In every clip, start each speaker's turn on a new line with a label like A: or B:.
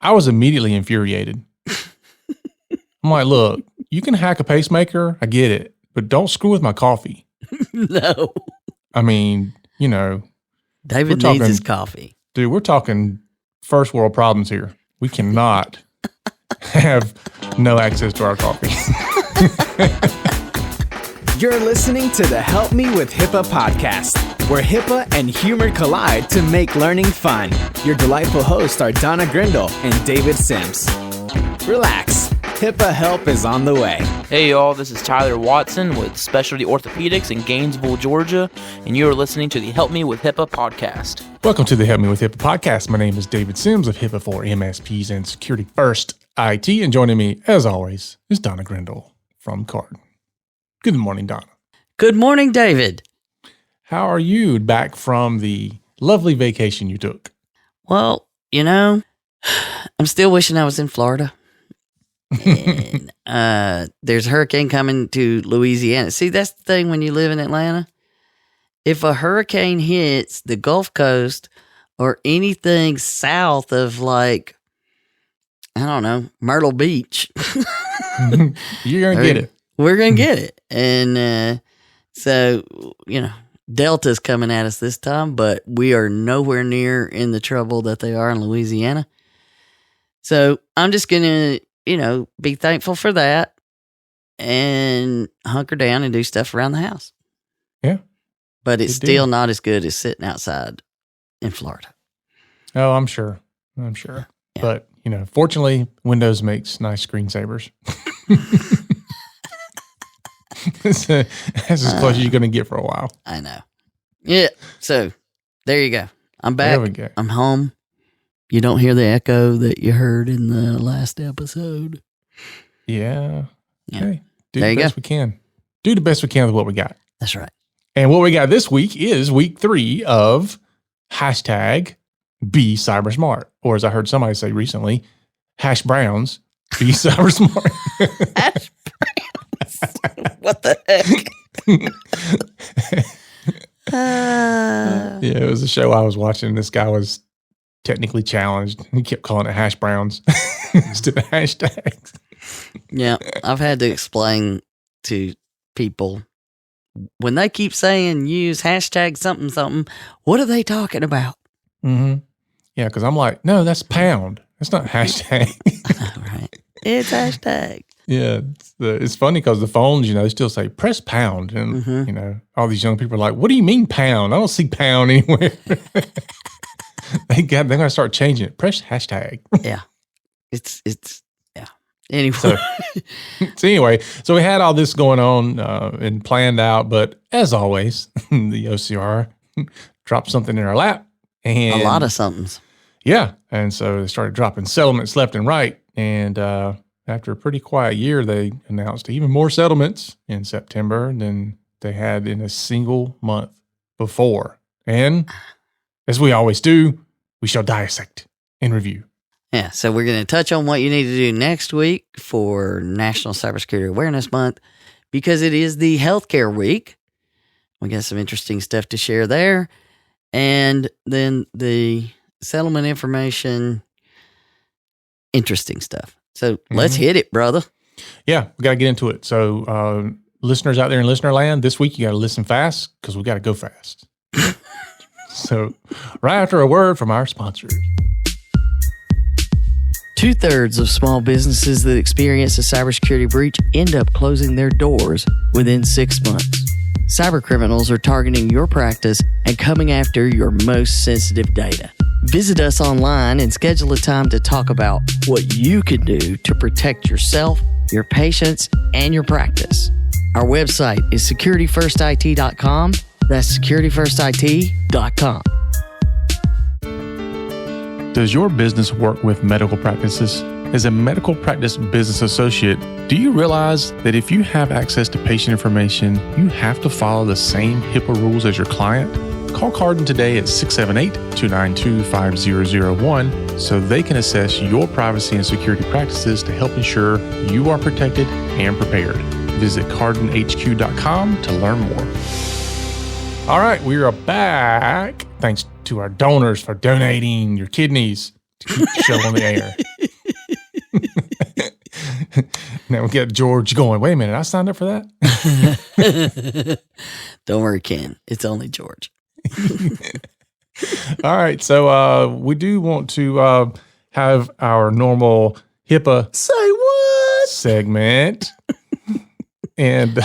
A: I was immediately infuriated. I'm like, look, you can hack a pacemaker. I get it. But don't screw with my coffee.
B: No.
A: I mean, you know.
B: David needs his coffee.
A: Dude, we're talking first world problems here. We cannot have no access to our coffee.
C: You're listening to the Help Me with Hipaa podcast, where Hipaa and humor collide to make learning fun. Your delightful hosts are Donna Grindle and David Sims. Relax. Hipaa help is on the way.
D: Hey y'all, this is Tyler Watson with Specialty Orthopedics in Gainesville, Georgia, and you are listening to the Help Me with Hipaa podcast.
A: Welcome to the Help Me with Hipaa podcast. My name is David Sims of Hipaa for MSPs and Security First IT, and joining me, as always, is Donna Grindle from Card. Good morning, Donna.
B: Good morning, David.
A: How are you back from the lovely vacation you took?
B: Well, you know, I'm still wishing I was in Florida. And there's a hurricane coming to Louisiana. See, that's the thing when you live in Atlanta. If a hurricane hits the Gulf Coast or anything south of, like, I don't know, Myrtle Beach,
A: you're going to get it.
B: We're going to get it. And so, you know, Delta's coming at us this time, but we are nowhere near in the trouble that they are in Louisiana. So I'm just going to, you know, be thankful for that and hunker down and do stuff around the house.
A: Yeah.
B: But it's still not as good as sitting outside in Florida.
A: Oh, I'm sure. Yeah. But, you know, fortunately, Windows makes nice screensavers. That's as close as you're going to get for a while.
B: I know. Yeah. So there you go. I'm back.
A: There we go.
B: I'm home. You don't hear the echo that you heard in the last episode.
A: Yeah. Hey, do
B: there
A: the best we can. Do the best we can with what we got.
B: That's right.
A: And what we got this week is week 3 of hashtag Be Cyber Smart. Or as I heard somebody say recently, Hash Browns, Be Cyber Smart.
B: Hash Browns. What the heck?
A: Yeah, it was a show I was watching. This guy was technically challenged. He kept calling it Hash Browns instead of hashtags.
B: Yeah, I've had to explain to people when they keep saying use hashtag something something, what are they talking about?
A: Mm-hmm. Yeah, because I'm like, no, that's pound. That's not hashtag.
B: I know, right? It's hashtag.
A: Yeah, it's funny because the phones, you know, they still say press pound, and you know, all these young people are like, "What do you mean pound? I don't see pound anywhere." They're gonna start changing it. Press hashtag.
B: Yeah, it's yeah. Anyway,
A: so we had all this going on and planned out, but as always, the OCR dropped something in our lap, and
B: a lot of somethings.
A: Yeah, and so they started dropping settlements left and right, and after a pretty quiet year, they announced even more settlements in September than they had in a single month before. And as we always do, we shall dissect and review.
B: Yeah, so we're going to touch on what you need to do next week for National Cybersecurity Awareness Month because it is the healthcare week. We got some interesting stuff to share there. And then the settlement information, interesting stuff. So let's hit it, brother.
A: Yeah, we got to get into it. So listeners out there in listener land, this week you got to listen fast because we got to go fast. So right after a word from our sponsors.
B: 2/3 of small businesses that experience a cybersecurity breach end up closing their doors within 6 months. Cyber criminals are targeting your practice and coming after your most sensitive data. Visit us online and schedule a time to talk about what you can do to protect yourself, your patients, and your practice. Our website is securityfirstit.com. That's securityfirstit.com.
A: Does your business work with medical practices? As a medical practice business associate, do you realize that if you have access to patient information, you have to follow the same HIPAA rules as your client? Call Carden today at 678-292-5001 so they can assess your privacy and security practices to help ensure you are protected and prepared. Visit cardenhq.com to learn more. All right, we are back. Thanks to our donors for donating your kidneys to keep the show on the air. Now we get George going, wait a minute, I signed up for that?
B: Don't worry, Ken. It's only George.
A: All right. So we do want to have our normal HIPAA
B: Say what?
A: segment. And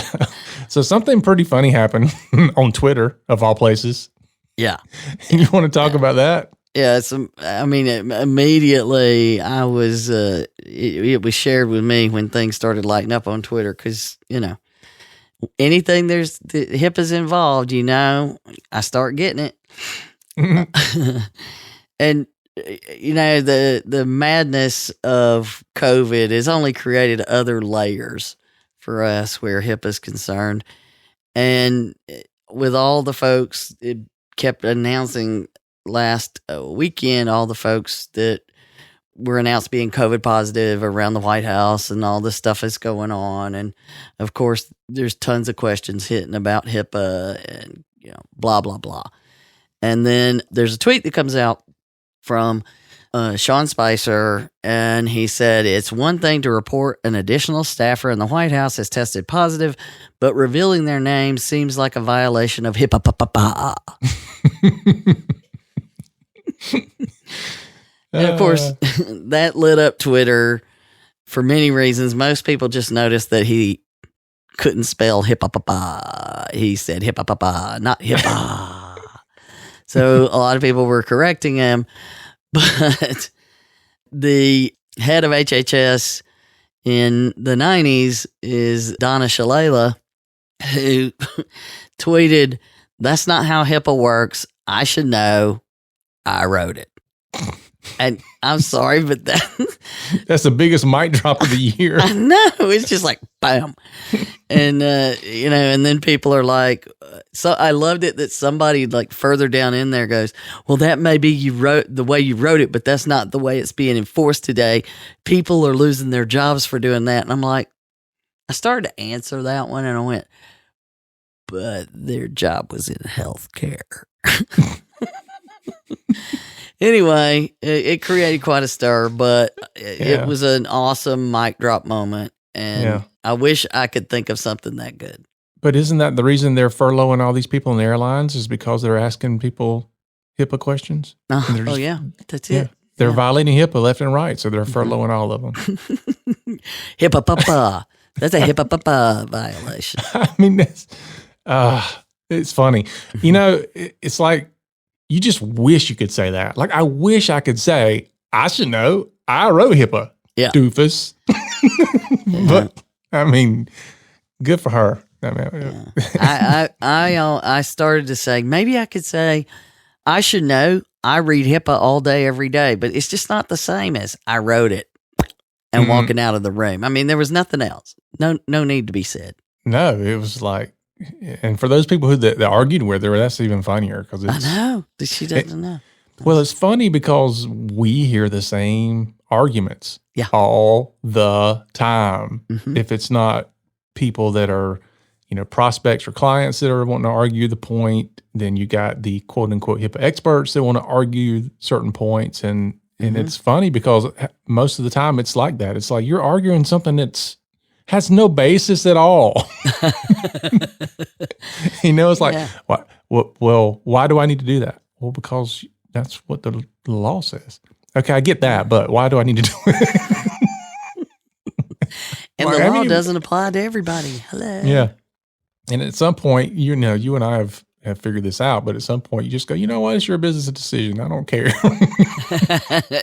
A: so something pretty funny happened on Twitter, of all places.
B: Yeah.
A: You want to talk about that?
B: Yeah, immediately I was, it was shared with me when things started lighting up on Twitter because, anything the HIPAA's involved, I start getting it. And, the madness of COVID has only created other layers for us where HIPAA's concerned. And with all the folks, it kept announcing last weekend, all the folks that were announced being COVID positive around the White House and all this stuff is going on. And of course, there's tons of questions hitting about HIPAA and, blah, blah, blah. And then there's a tweet that comes out from Sean Spicer, and he said, it's one thing to report an additional staffer in the White House has tested positive, but revealing their name seems like a violation of HIPAA. And of course, that lit up Twitter for many reasons. Most people just noticed that he couldn't spell HIPAA. He said HIPAA, not HIPAA. So a lot of people were correcting him. But the head of HHS in the 90s is Donna Shalala, who tweeted, "That's not how HIPAA works. I should know. I wrote it." And I'm sorry, but
A: that's the biggest mic drop of the year.
B: I know. It's just like, bam. And, and then people are like, so I loved it that somebody like further down in there goes, well, that may be the way you wrote it, but that's not the way it's being enforced today. People are losing their jobs for doing that. And I'm like, I started to answer that one and I went, but their job was in healthcare. Anyway, it created quite a stir, but it was an awesome mic drop moment. And I wish I could think of something that good.
A: But isn't that the reason they're furloughing all these people in the airlines is because they're asking people HIPAA questions?
B: That's it.
A: They're violating HIPAA left and right, so they're furloughing all of them.
B: HIPAA. That's a HIPAA violation.
A: I mean, it's funny. It's like, you just wish you could say that. Like, I wish I could say, I should know. I wrote HIPAA, doofus. But, I mean, good for her.
B: I started to say, maybe I could say, I should know. I read HIPAA all day, every day. But it's just not the same as I wrote it and walking out of the room. I mean, there was nothing else. No need to be said.
A: No, it was like, and for those people that argued with her, that's even funnier because
B: I know that she doesn't know.
A: Well, it's funny because we hear the same arguments all the time. Mm-hmm. If it's not people that are, prospects or clients that are wanting to argue the point, then you got the quote unquote HIPAA experts that want to argue certain points. And it's funny because most of the time it's like that. It's like you're arguing something has no basis at all. It's like, well, why do I need to do that? Well, because that's what the law says. Okay, I get that, but why do I need to do it?
B: And the law doesn't apply to everybody. Hello.
A: Yeah. And at some point, you and I have figured this out, but at some point you just go, you know what? It's your business decision. I don't care.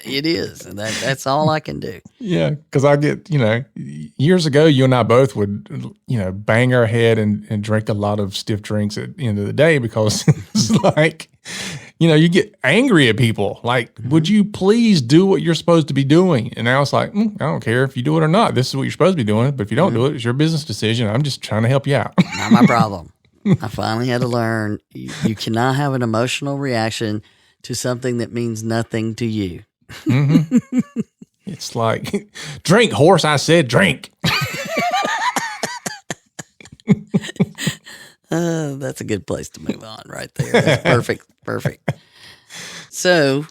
B: It is. And that's all I can do.
A: Yeah. Because I get, years ago, you and I both would, bang our head and drink a lot of stiff drinks at the end of the day because it's like, you get angry at people. Like, would you please do what you're supposed to be doing? And now it's like, I don't care if you do it or not. This is what you're supposed to be doing. But if you don't do it, it's your business decision. I'm just trying to help you out.
B: Not my problem. I finally had to learn you cannot have an emotional reaction to something that means nothing to you.
A: Mm-hmm. It's like, drink, horse, I said drink.
B: That's a good place to move on right there. That's perfect. Perfect. So,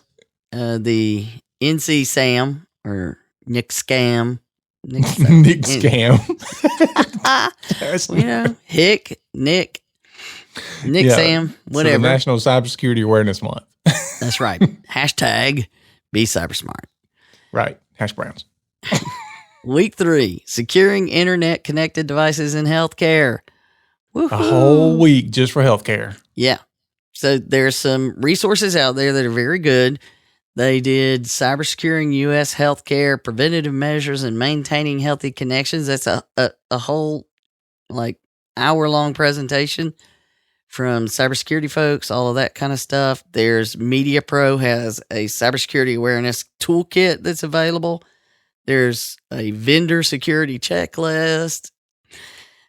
B: the NC Sam or Nick Scam Nick
A: Nick scam.
B: Nick
A: Yeah.
B: Sam,
A: So
B: whatever.
A: the National Cybersecurity Awareness Month.
B: That's right. Hashtag be cybersmart.
A: Right. Hash browns.
B: Week 3, securing internet connected devices in healthcare. Woohoo.
A: A whole week just for healthcare.
B: Yeah. So there's some resources out there that are very good. They did cyber securing U.S. healthcare, preventative measures, and maintaining healthy connections. That's a whole hour-long presentation from cybersecurity folks, all of that kind of stuff. There's Media Pro has a cybersecurity awareness toolkit that's available. There's a vendor security checklist.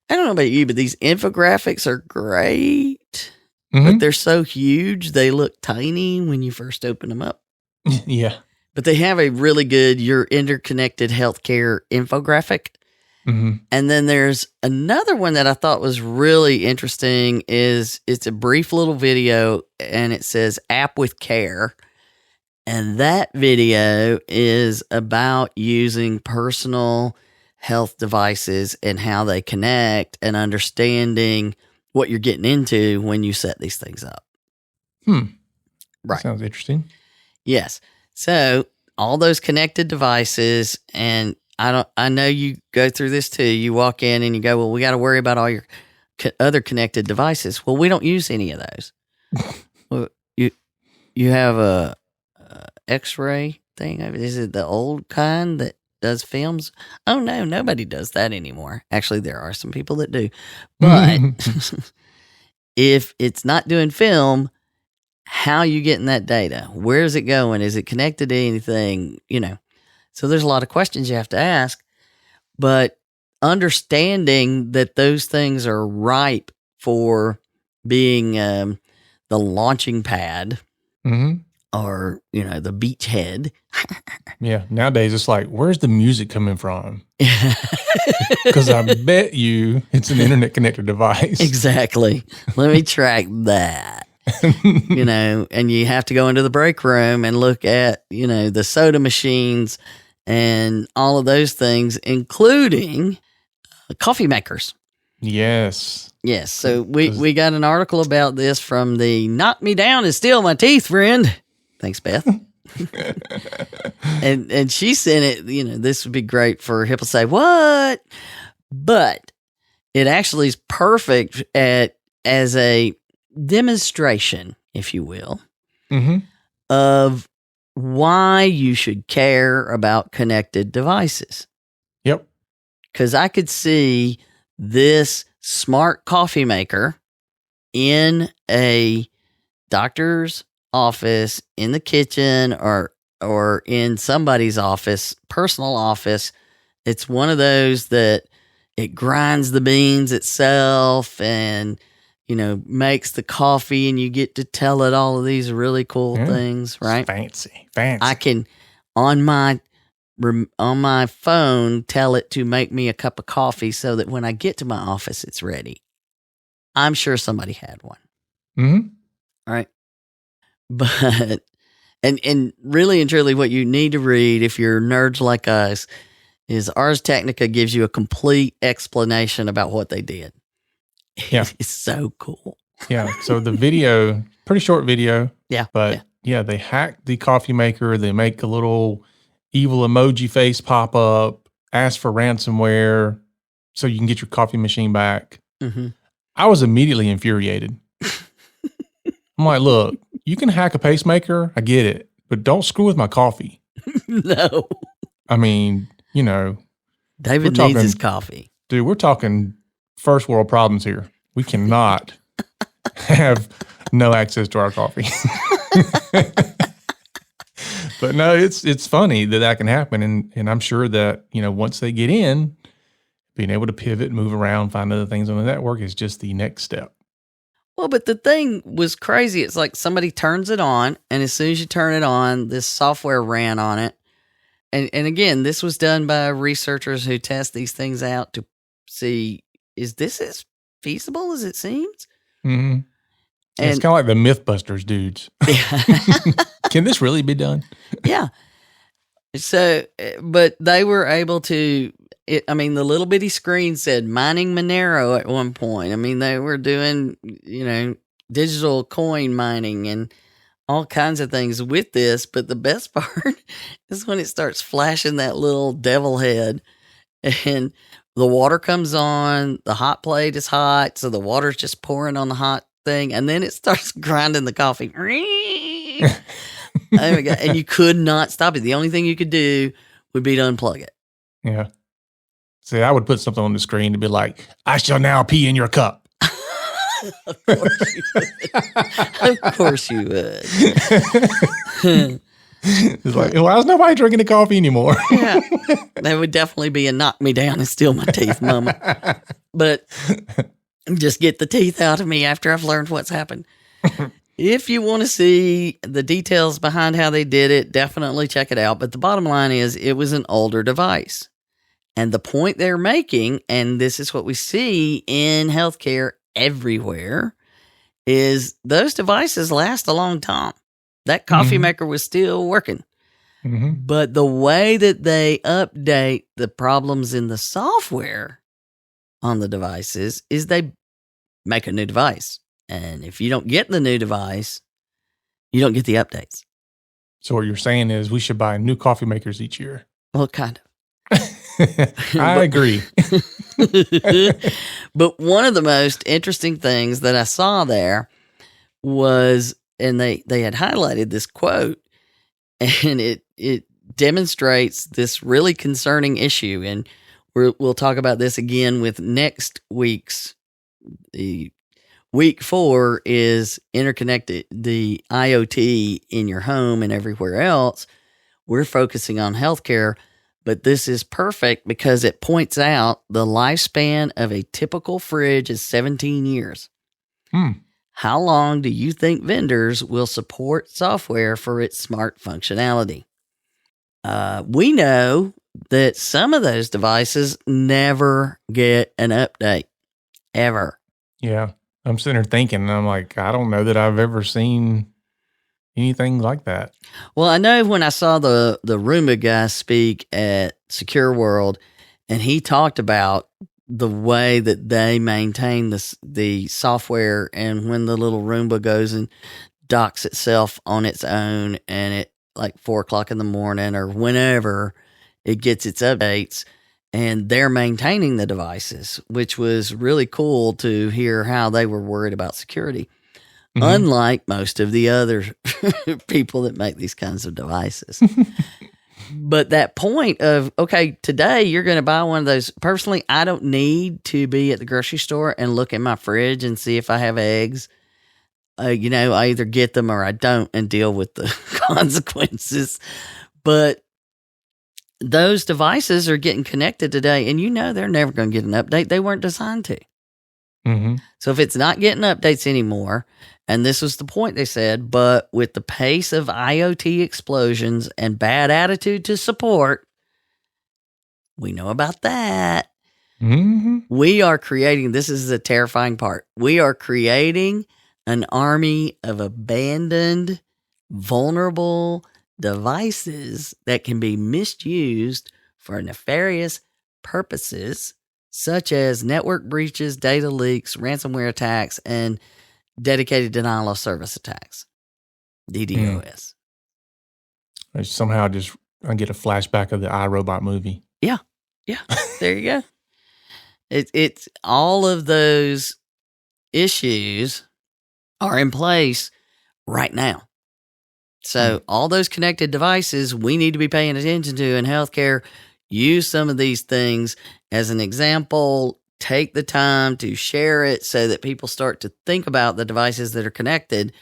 B: I don't know about you, but these infographics are great. But they're so huge, they look tiny when you first open them up.
A: Yeah.
B: But they have a really good your interconnected healthcare infographic.
A: Mm-hmm.
B: And then there's another one that I thought was really interesting it's a brief little video and it says app with care. And that video is about using personal health devices and how they connect and understanding what you're getting into when you set these things up. Right.
A: Sounds interesting.
B: Yes. So all those connected devices, and I know you go through this too. You walk in and you go, well, we got to worry about all your other connected devices. Well, we don't use any of those. Well, you have a X-ray thing. Is it the old kind that does films? Oh no, nobody does that anymore. Actually, there are some people that do, but if it's not doing film, how are you getting that data? Where is it going? Is it connected to anything? So there's a lot of questions you have to ask, but understanding that those things are ripe for being the launching pad or, the beachhead.
A: Yeah. Nowadays, it's like, where's the music coming from? Because I bet you it's an internet connected device.
B: Exactly. Let me track that. And you have to go into the break room and look at, the soda machines and all of those things, including coffee makers.
A: Yes.
B: Yes. So we got an article about this from the Knock Me Down and Steal My Teeth friend. Thanks, Beth. and she sent it, this would be great for Hipaa to say, what? But it actually is perfect as a demonstration, if you will, of why you should care about connected devices.
A: Yep.
B: Because I could see this smart coffee maker in a doctor's office, in the kitchen, or in somebody's office, personal office. It's one of those that it grinds the beans itself and makes the coffee, and you get to tell it all of these really cool things, right?
A: Fancy.
B: I can, on my phone, tell it to make me a cup of coffee so that when I get to my office, it's ready. I'm sure somebody had one. Right? But, and really and truly what you need to read if you're nerds like us is Ars Technica gives you a complete explanation about what they did.
A: Yeah.
B: It's so cool.
A: Yeah. So the video, pretty short video.
B: Yeah.
A: But they hack the coffee maker. They make a little evil emoji face pop up, ask for ransomware so you can get your coffee machine back. I was immediately infuriated. I'm like, look, you can hack a pacemaker. I get it. But don't screw with my coffee.
B: No.
A: I mean,
B: David needs his coffee.
A: Dude, we're talking first world problems here. We cannot have no access to our coffee. But no, it's funny that can happen. And I'm sure that, once they get in, being able to pivot, move around, find other things on the network is just the next step.
B: Well, but the thing was crazy. It's like somebody turns it on, and as soon as you turn it on, this software ran on it. And again, this was done by researchers who test these things out to see, is this as feasible as it seems?
A: And it's kind of like the Mythbusters dudes. Can this really be done?
B: Yeah. So, but they were able to I mean, the little bitty screen said mining Monero at one point. I mean, they were doing, digital coin mining and all kinds of things with this. But the best part is when it starts flashing that little devil head and the water comes on, the hot plate is hot. So the water's just pouring on the hot thing. And then it starts grinding the coffee. Oh my God. And you could not stop it. The only thing you could do would be to unplug it.
A: Yeah. See, I would put something on the screen to be like, I shall now pee in your cup.
B: Of course you would. Of course you would.
A: It's like, why is nobody drinking the coffee anymore?
B: Yeah. That would definitely be a knock me down and steal my teeth moment. But just get the teeth out of me after I've learned what's happened. If you want to see the details behind how they did it, definitely check it out. But the bottom line is it was an older device. And the point they're making, and this is what we see in healthcare everywhere, is those devices last a long time. That coffee maker was still working.
A: Mm-hmm.
B: But the way that they update the problems in the software on the devices is they make a new device. And if you don't get the new device, you don't get the updates.
A: So what you're saying is we should buy new coffee makers each year.
B: Well, kind of.
A: I agree.
B: But one of the most interesting things that I saw there was, and they had highlighted this quote, and it demonstrates this really concerning issue. And we'll talk about this again with next week's. The week 4 is interconnected, the IoT in your home and everywhere else. We're focusing on healthcare. But this is perfect because it points out the lifespan of a typical fridge is 17 years. How long do you think vendors will support software for its smart functionality? We know that some of those devices never get an update, ever.
A: Yeah. I'm sitting there thinking, and I'm like, I don't know that I've ever seen anything like that.
B: Well, I know when I saw the Roomba guy speak at Secure World, and he talked about the way that they maintain the software, and when the little Roomba goes and docks itself on its own, and at like 4:00 in the morning or whenever it gets its updates, and they're maintaining the devices, which was really cool to hear how they were worried about security. Unlike most of the other people that make these kinds of devices. But that point of, okay, today you're going to buy one of those. Personally, I don't need to be at the grocery store and look in my fridge and see if I have eggs. I either get them or I don't and deal with the consequences. But those devices are getting connected today, and they're never going to get an update. They weren't designed to. So if it's not getting updates anymore, and this was the point they said, but with the pace of IoT explosions and bad attitude to support, we know about that. We are creating, this is the terrifying part, we are creating an army of abandoned, vulnerable devices that can be misused for nefarious purposes, such as network breaches, data leaks, ransomware attacks, and dedicated denial of service attacks, DDoS.
A: I somehow I get a flashback of the iRobot movie.
B: Yeah. There you go. It's all of those issues are in place right now. So all those connected devices we need to be paying attention to in healthcare. Use some of these things as an example. Take the time to share it so that people start to think about the devices that are connected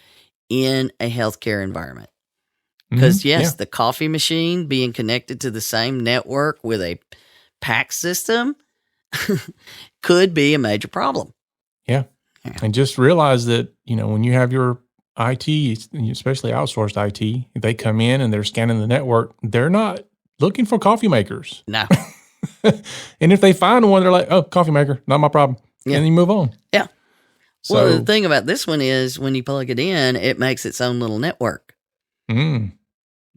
B: in a healthcare environment. Because the coffee machine being connected to the same network with a PAC system could be a major problem.
A: Yeah. And just realize that, when you have your IT, especially outsourced IT, if they come in and they're scanning the network, they're not looking for coffee makers.
B: No.
A: And if they find one, they're like, oh, coffee maker, not my problem. Yeah. And you move on.
B: Yeah.
A: So,
B: well, the thing about this one is when you plug it in, it makes its own little network.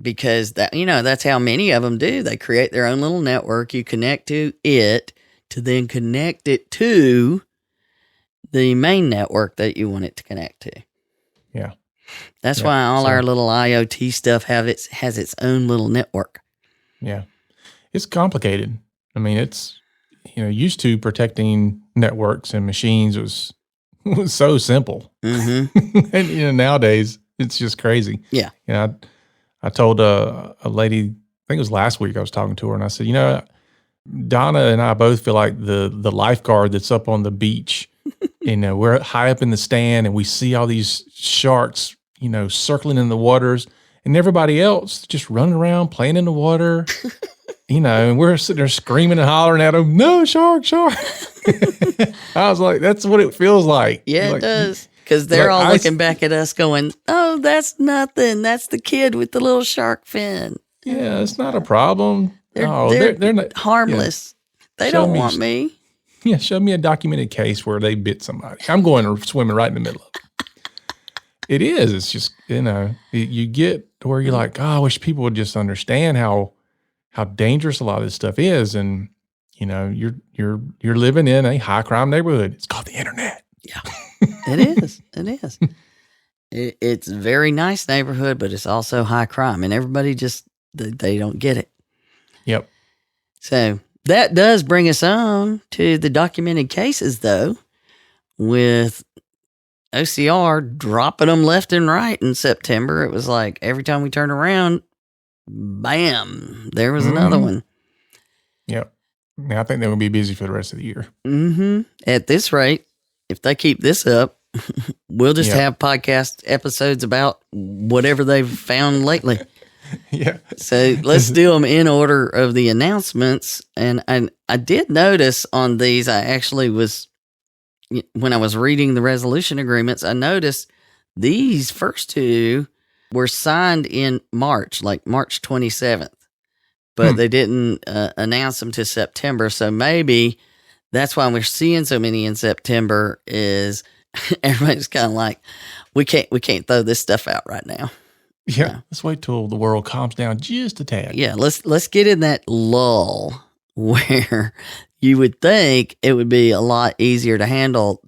B: because that's how many of them do. They create their own little network. You connect to it to then connect it to the main network that you want it to connect to.
A: Yeah.
B: That's why all our little IoT stuff has its own little network.
A: Yeah. It's complicated. I mean, it's, used to protecting networks and machines was so simple.
B: Mm-hmm.
A: And, nowadays it's just crazy.
B: Yeah.
A: I told a lady, I think it was last week I was talking to her, and I said, Donna and I both feel like the lifeguard that's up on the beach. We're high up in the stand and we see all these sharks, circling in the waters, and everybody else just running around playing in the water, and we're sitting there screaming and hollering at them, no, shark. I was like, that's what it feels like.
B: Yeah, it does. Because they're all looking back at us going, oh, that's nothing. That's the kid with the little shark fin.
A: Yeah, it's not a problem.
B: They're not harmless. Yeah. They don't want me.
A: Yeah, show me a documented case where they bit somebody. I'm going to swimming right in the middle of it. It is. It's just, you get to where you're like, I wish people would just understand how dangerous a lot of this stuff is. And, you're living in a high crime neighborhood. It's called the internet.
B: Yeah, it is. It is. It's a very nice neighborhood, but it's also high crime. And everybody just, they don't get it.
A: Yep.
B: So that does bring us on to the documented cases, though, with OCR dropping them left and right in September. It was like every time we turned around, bam, there was another one.
A: Yep. Now I think they're going to be busy for the rest of the year.
B: Mm-hmm. At this rate, if they keep this up, we'll just have podcast episodes about whatever they've found lately.
A: Yeah.
B: So let's do them in order of the announcements. And I did notice on these, when I was reading the resolution agreements, I noticed these first two were signed in March, like March 27th, but they didn't announce them to September. So maybe that's why we're seeing so many in September is everybody's kind of like, we can't throw this stuff out right now.
A: Yeah, let's wait till the world calms down just a tad.
B: Yeah, let's get in that lull where you would think it would be a lot easier to handle.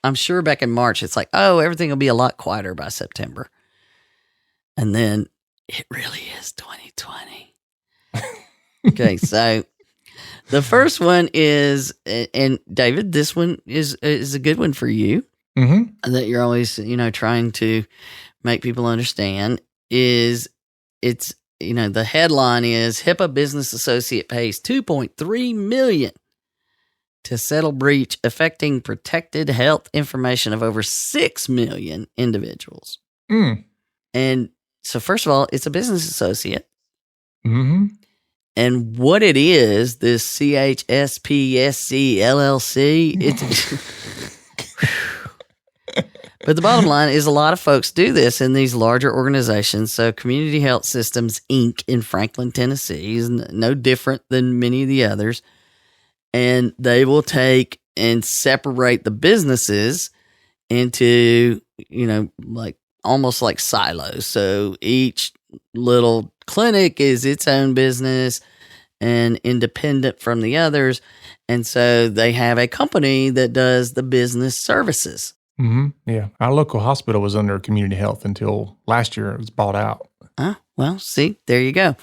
B: I'm sure back in March, it's like, oh, everything will be a lot quieter by September. And then it really is 2020. Okay, so the first one is, and David, this one is a good one for you.
A: Mm-hmm.
B: That you're always, trying to make people understand the headline is Hipaa business associate pays $2.3 million to settle breach affecting protected health information of over 6 million individuals. And so first of all, it's a business associate.
A: Mm-hmm.
B: And what it is, this CHSPSC LLC, it's but the bottom line is a lot of folks do this in these larger organizations. So Community Health Systems, Inc. in Franklin, Tennessee is no different than many of the others. And they will take and separate the businesses into, like almost like silos. So each little clinic is its own business and independent from the others. And so they have a company that does the business services.
A: Mm-hmm. Yeah. Our local hospital was under community health until last year it was bought out.
B: Well, see, there you go.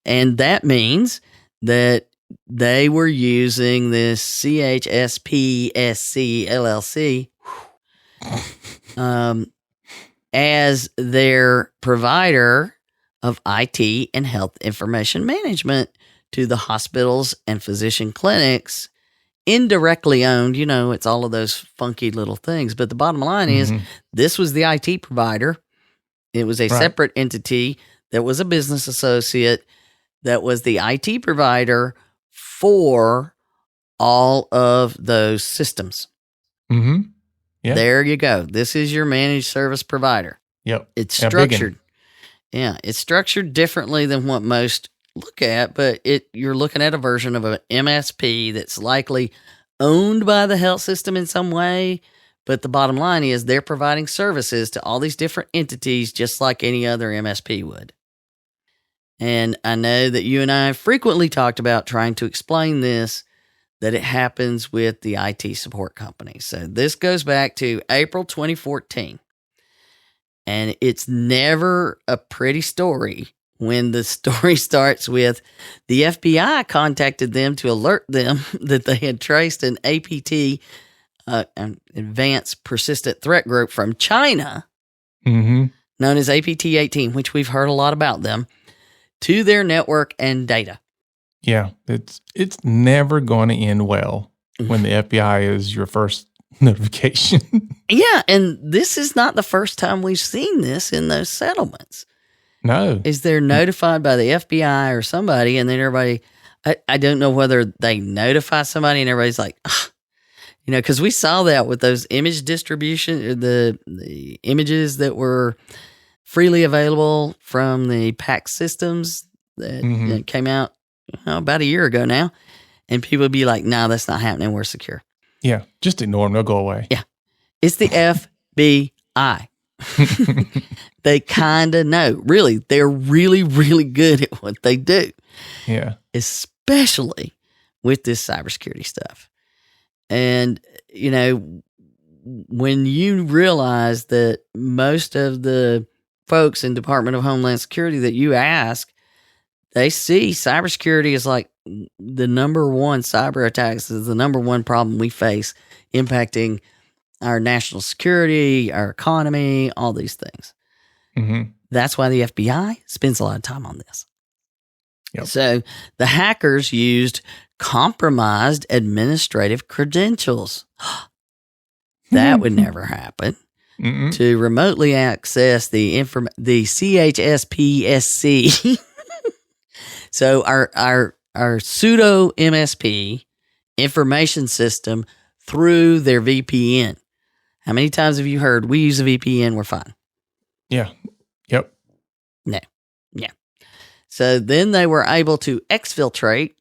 B: And that means that they were using this CHSPSC LLC as their provider of IT and health information management to the hospitals and physician clinics indirectly owned. It's all of those funky little things. But the bottom line is this was the IT provider. It was a separate entity that was a business associate that was the IT provider for all of those systems.
A: Mm-hmm. Yeah.
B: There you go. This is your managed service provider.
A: Yep.
B: It's structured. Yeah, it's structured differently than what most look at, but you're looking at a version of an MSP that's likely owned by the health system in some way. But the bottom line is they're providing services to all these different entities just like any other MSP would. And I know that you and I have frequently talked about trying to explain this, that it happens with the IT support company. So this goes back to April 2014. And it's never a pretty story when the story starts with the FBI contacted them to alert them that they had traced an APT, an Advanced Persistent Threat Group from China, known as APT-18, which we've heard a lot about them, to their network and data.
A: Yeah, it's never going to end well when the FBI is your first notification.
B: Yeah, and this is not the first time we've seen this in those settlements.
A: No.
B: Is they're notified by the FBI or somebody, and then everybody, I don't know whether they notify somebody and everybody's like, ugh. Because we saw that with those image distribution, the images that were freely available from the PAC systems that came out about a year ago now. And people would be like, no, that's not happening. We're secure.
A: Yeah, just ignore them. They'll go away.
B: Yeah. It's the FBI. They kind of know. Really, they're really, really good at what they do.
A: Yeah.
B: Especially with this cybersecurity stuff. And, when you realize that most of the folks in Department of Homeland Security that you ask, they see cybersecurity as like the number one, cyber attacks is the number one problem we face impacting our national security, our economy, all these things. That's why the FBI spends a lot of time on this.
A: Yep.
B: So the hackers used compromised administrative credentials. That would never happen. To remotely access the CHSPSC. So our pseudo MSP information system through their VPN. How many times have you heard we use a VPN, we're fine?
A: Yeah. Yep.
B: No. Yeah. So then they were able to exfiltrate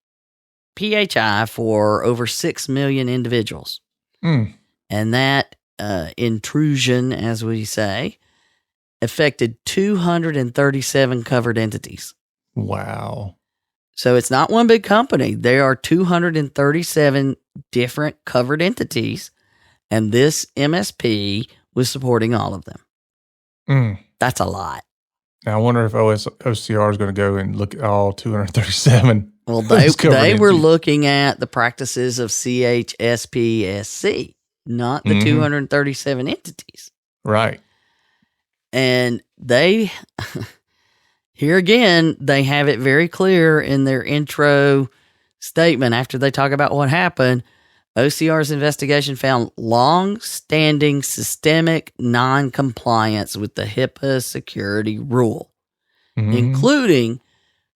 B: PHI for over 6 million individuals. And that intrusion, as we say, affected 237 covered entities.
A: Wow.
B: So it's not one big company. There are 237 different covered entities, and this MSP was supporting all of them. That's a lot.
A: Now, I wonder if OCR is going to go and look at all 237.
B: Well, they were looking at the practices of CHSPSC, not the 237 entities.
A: Right.
B: And they, here again, they have it very clear in their intro statement after they talk about what happened. OCR's investigation found long-standing systemic non-compliance with the HIPAA security rule, including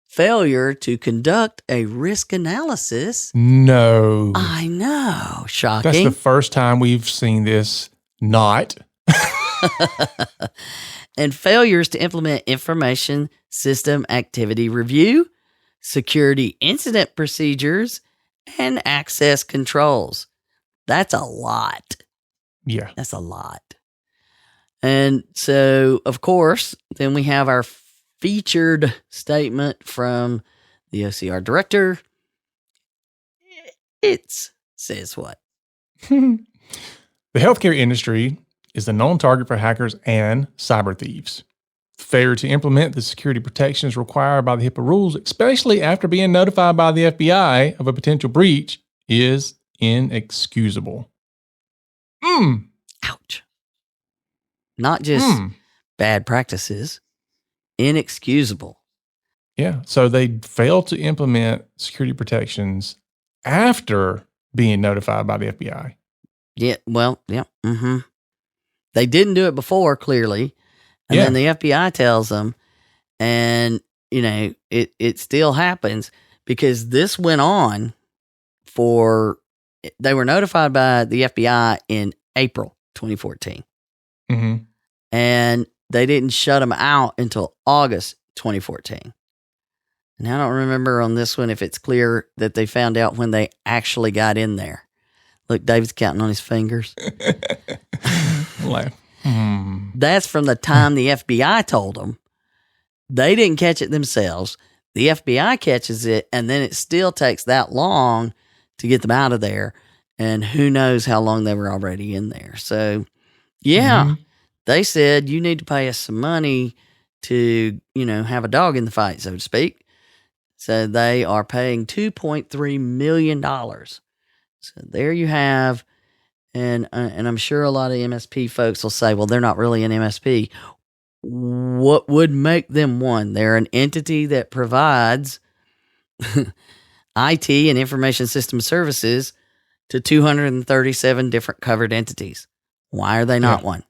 B: failure to conduct a risk analysis.
A: No.
B: I know. Shocking.
A: That's the first time we've seen this not.
B: And failures to implement information system activity review, security incident procedures, and access controls. That's a lot.
A: Yeah.
B: That's a lot. And so, of course, then we have our featured statement from the OCR director. It says what?
A: The healthcare industry is the known target for hackers and cyber thieves. Failure to implement the security protections required by the HIPAA rules, especially after being notified by the FBI of a potential breach, is inexcusable.
B: Ouch. Not just bad practices, inexcusable.
A: Yeah. So they failed to implement security protections after being notified by the FBI.
B: Yeah. Well, yeah. They didn't do it before, clearly. And then the FBI tells them, and, it still happens because this went on they were notified by the FBI in April 2014. And they didn't shut them out until August 2014. And I don't remember on this one if it's clear that they found out when they actually got in there. Look, David's counting on his fingers. That's from the time the FBI told them. They didn't catch it themselves. The FBI catches it, and then it still takes that long to get them out of there. And who knows how long they were already in there. So, yeah, they said, you need to pay us some money to, have a dog in the fight, so to speak. So they are paying $2.3 million. So there you have, and I'm sure a lot of MSP folks will say, well, they're not really an MSP. What would make them one? They're an entity that provides IT and information system services to 237 different covered entities. Why are they not one?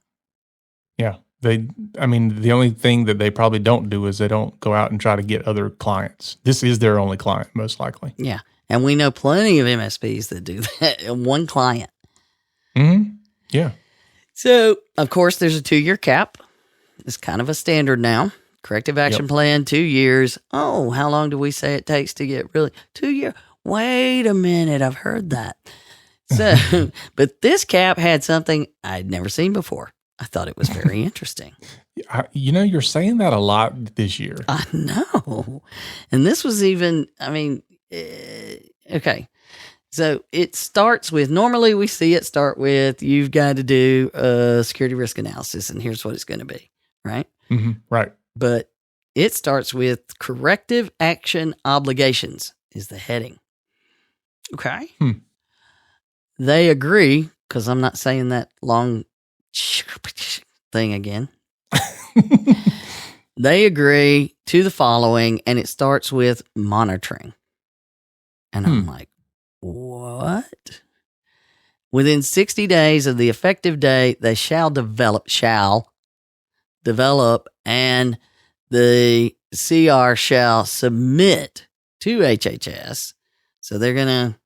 A: Yeah. The only thing that they probably don't do is they don't go out and try to get other clients. This is their only client, most likely.
B: Yeah. And we know plenty of MSPs that do that. One client.
A: Mm-hmm. Yeah.
B: So, of course, there's a 2-year cap. It's kind of a standard now. Corrective action plan, 2 years. Oh, how long do we say it takes to get really? 2 years. Wait a minute. I've heard that. So, but this cap had something I'd never seen before. I thought it was very interesting.
A: You're saying that a lot this year.
B: I know. And this was even, okay. So it starts with, normally we see it start with, you've got to do a security risk analysis, and here's what it's going to be, right?
A: Mm-hmm. Right.
B: But it starts with corrective action obligations is the heading. Okay. They agree, because I'm not saying that long thing again. They agree to the following, and it starts with monitoring. And I'm like, what? Within 60 days of the effective date, they shall develop, and the CR shall submit to HHS. So they're going to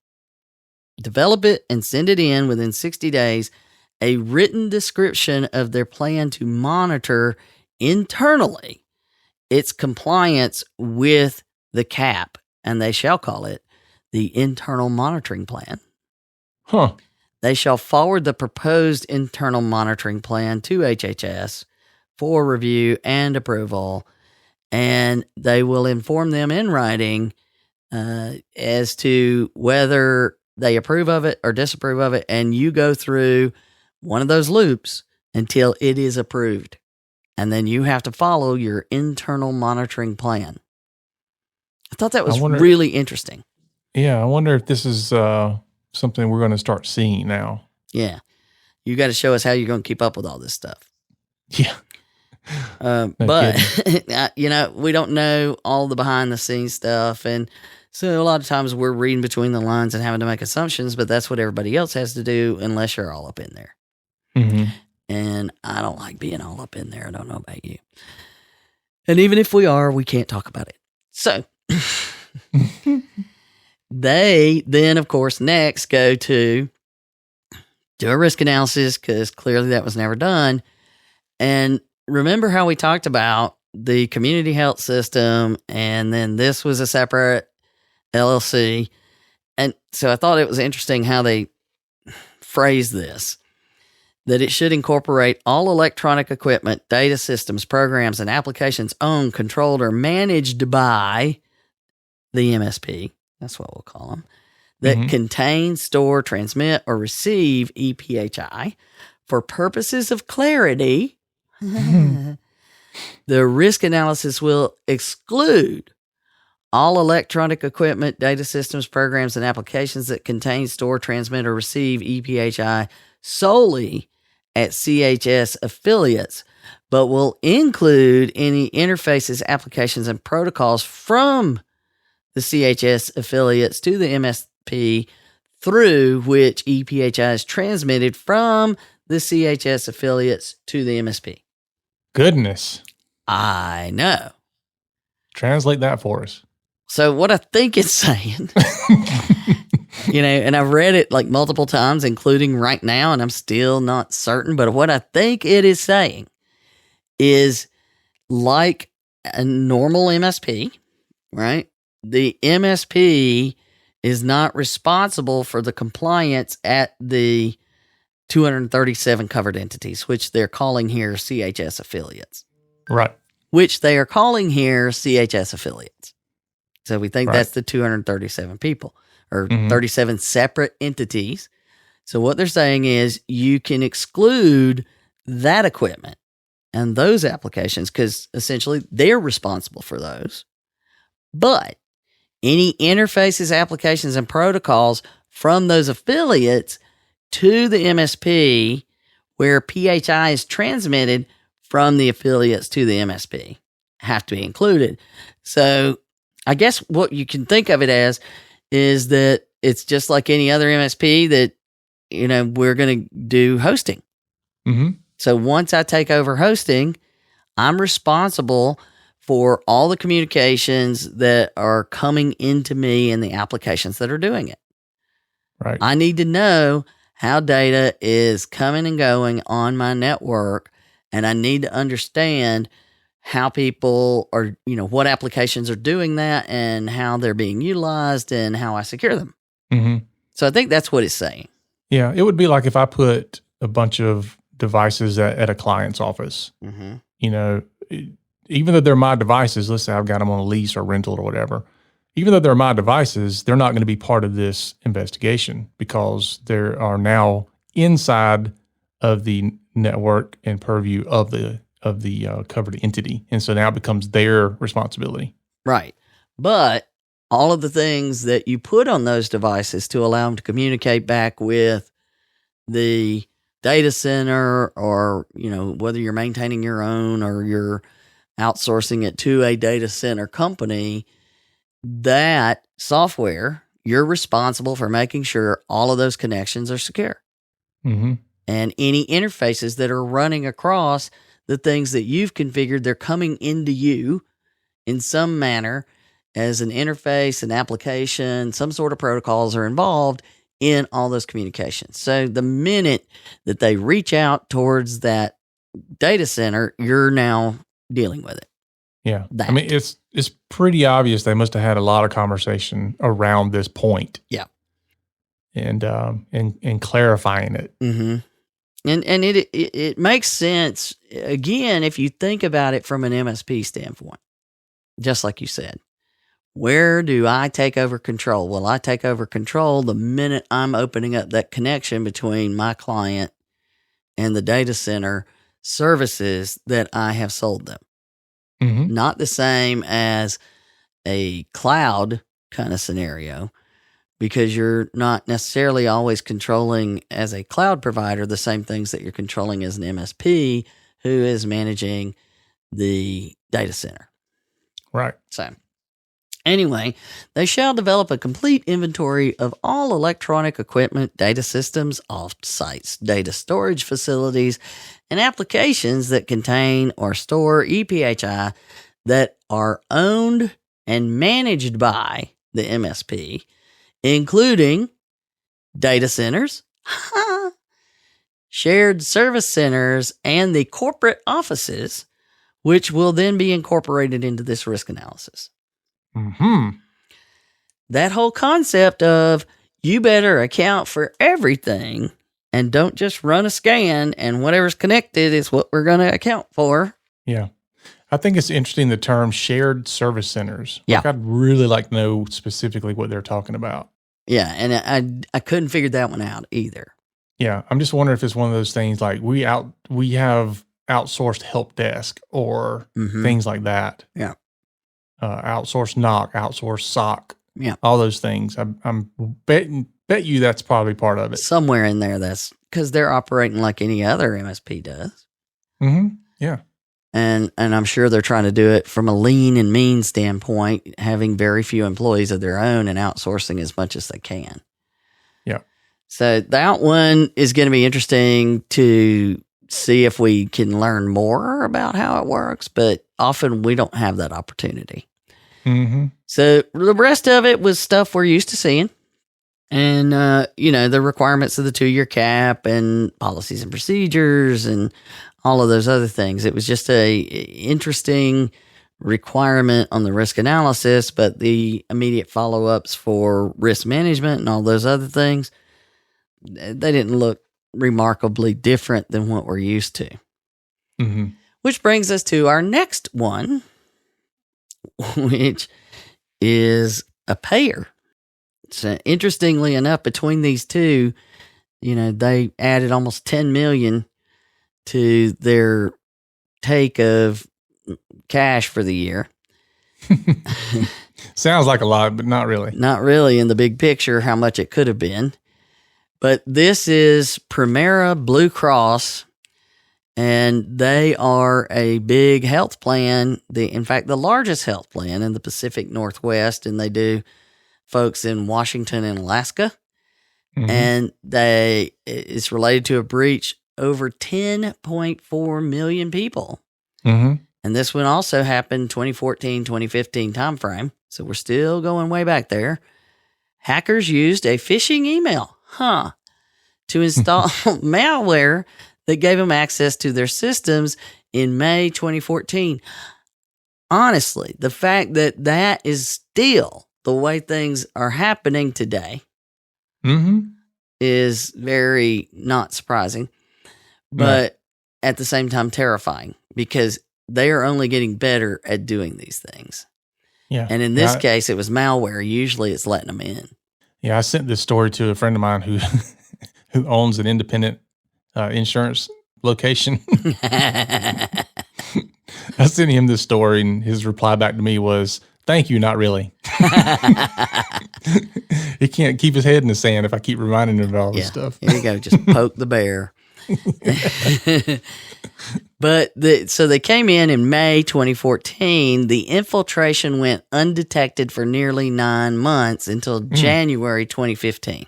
B: develop it and send it in within 60 days, a written description of their plan to monitor internally its compliance with the cap, and they shall call it the internal monitoring plan.
A: Huh.
B: They shall forward the proposed internal monitoring plan to HHS for review and approval, and they will inform them in writing as to whether they approve of it or disapprove of it, and you go through one of those loops until it is approved. And then you have to follow your internal monitoring plan. I thought that was really interesting.
A: Yeah, I wonder if this is something we're going to start seeing now.
B: Yeah. You got to show us how you're going to keep up with all this stuff.
A: Yeah.
B: But, we don't know all the behind the scenes stuff. And so a lot of times we're reading between the lines and having to make assumptions, but that's what everybody else has to do unless you're all up in there.
A: Mm-hmm.
B: And I don't like being all up in there. I don't know about you. And even if we are, we can't talk about it. So they then, of course, next go to do a risk analysis, because clearly that was never done. And remember how we talked about the community health system, and then this was a separate LLC. And so I thought it was interesting how they phrased this, that it should incorporate all electronic equipment, data systems, programs, and applications owned, controlled, or managed by the MSP. That's what we'll call them. That contain, store, transmit, or receive EPHI for purposes of clarity. The risk analysis will exclude all electronic equipment, data systems, programs, and applications that contain, store, transmit, or receive EPHI solely at CHS affiliates, but will include any interfaces, applications, and protocols from the CHS affiliates to the MSP through which EPHI is transmitted from the CHS affiliates to the MSP.
A: Goodness.
B: I know.
A: Translate that for us.
B: So what I think it's saying, and I've read it like multiple times, including right now, and I'm still not certain, but what I think it is saying is, like a normal MSP, right? The MSP is not responsible for the compliance at the 237 covered entities, which they're calling here CHS affiliates.
A: Right.
B: which they are calling here CHS affiliates. So we think that's the 237 people or 37 separate entities. So what they're saying is you can exclude that equipment and those applications because essentially they're responsible for those. But any interfaces, applications, and protocols from those affiliates to the MSP where PHI is transmitted from the affiliates to the MSP have to be included. So I guess what you can think of it as is that it's just like any other MSP that, we're going to do hosting.
A: Mm-hmm.
B: So once I take over hosting, I'm responsible for all the communications that are coming into me and the applications that are doing it.
A: Right.
B: I need to know how data is coming and going on my network, and I need to understand how people are, what applications are doing that and how they're being utilized and how I secure them.
A: Mm-hmm.
B: So I think that's what it's saying.
A: Yeah, it would be like if I put a bunch of devices at a client's office.
B: Mm-hmm.
A: Even though they're my devices, let's say I've got them on a lease or rental or whatever, even though they're my devices, they're not going to be part of this investigation because they are now inside of the network and purview of the covered entity. And so now it becomes their responsibility.
B: Right. But all of the things that you put on those devices to allow them to communicate back with the data center or, whether you're maintaining your own or you're outsourcing it to a data center company, that software, you're responsible for making sure all of those connections are secure.
A: Mm-hmm.
B: And any interfaces that are running across the things that you've configured, they're coming into you in some manner as an interface, an application, some sort of protocols are involved in all those communications. So the minute that they reach out towards that data center, you're now dealing with it.
A: Yeah. I mean, it's pretty obvious they must have had a lot of conversation around this point.
B: Yeah.
A: And clarifying it.
B: Mm-hmm. And it makes sense, again, if you think about it from an MSP standpoint, just like you said. Where do I take over control? Well, I take over control the minute I'm opening up that connection between my client and the data center services that I have sold them.
A: Mm-hmm.
B: Not the same as a cloud kind of scenario, because you're not necessarily always controlling as a cloud provider the same things that you're controlling as an MSP who is managing the data center.
A: Right.
B: So anyway, they shall develop a complete inventory of all electronic equipment, data systems, off-site data storage facilities, and applications that contain or store ePHI that are owned and managed by the MSP, including data centers, shared service centers, and the corporate offices, which will then be incorporated into this risk analysis.
A: Mm-hmm.
B: That whole concept of you better account for everything and don't just run a scan and whatever's connected is what we're going to account for.
A: Yeah. I think it's interesting, the term shared service centers.
B: Yeah.
A: Like, I'd really like to know specifically what they're talking about.
B: Yeah, and I couldn't figure that one out either.
A: Yeah. I'm just wondering if it's one of those things like we have outsourced help desk or things like that.
B: Yeah.
A: Outsourced knock, outsourced SOC.
B: Yeah.
A: All those things. I'm bet you that's probably part of it.
B: Somewhere in there, that's because they're operating like any other MSP does.
A: Mm-hmm. Yeah.
B: And I'm sure they're trying to do it from a lean and mean standpoint, having very few employees of their own and outsourcing as much as they can.
A: Yeah.
B: So that one is going to be interesting to see if we can learn more about how it works, but often we don't have that opportunity.
A: Mm-hmm.
B: So the rest of it was stuff we're used to seeing. And, the requirements of the 2-year cap and policies and procedures and all of those other things. It was just a interesting requirement on the risk analysis, but the immediate follow-ups for risk management and all those other things, they didn't look remarkably different than what we're used to.
A: Mm-hmm.
B: Which brings us to our next one, which is a payer. So interestingly enough, between these two, they added almost 10 million to their take of cash for the year.
A: Sounds like a lot, but not really.
B: Not really in the big picture how much it could have been. But this is Primera Blue Cross, and they are a big health plan. In fact, the largest health plan in the Pacific Northwest, and they do folks in Washington and Alaska. Mm-hmm. And it's related to a breach over 10.4 million people.
A: Mm-hmm.
B: And this one also happened 2014, 2015 timeframe. So we're still going way back there. Hackers used a phishing email, to install malware that gave them access to their systems in May 2014. Honestly, the fact that that is still the way things are happening today is very not surprising, but at the same time terrifying, because they are only getting better at doing these things.
A: Yeah.
B: And in this case, it was malware. Usually it's letting them in. Yeah,
A: I sent this story to a friend of mine who owns an independent insurance location. I sent him this story, and his reply back to me was, "Thank you, not really." He can't keep his head in the sand if I keep reminding him of all this stuff.
B: Here you go. Just poke the bear. But so they came in May 2014. The infiltration went undetected for nearly 9 months until January 2015.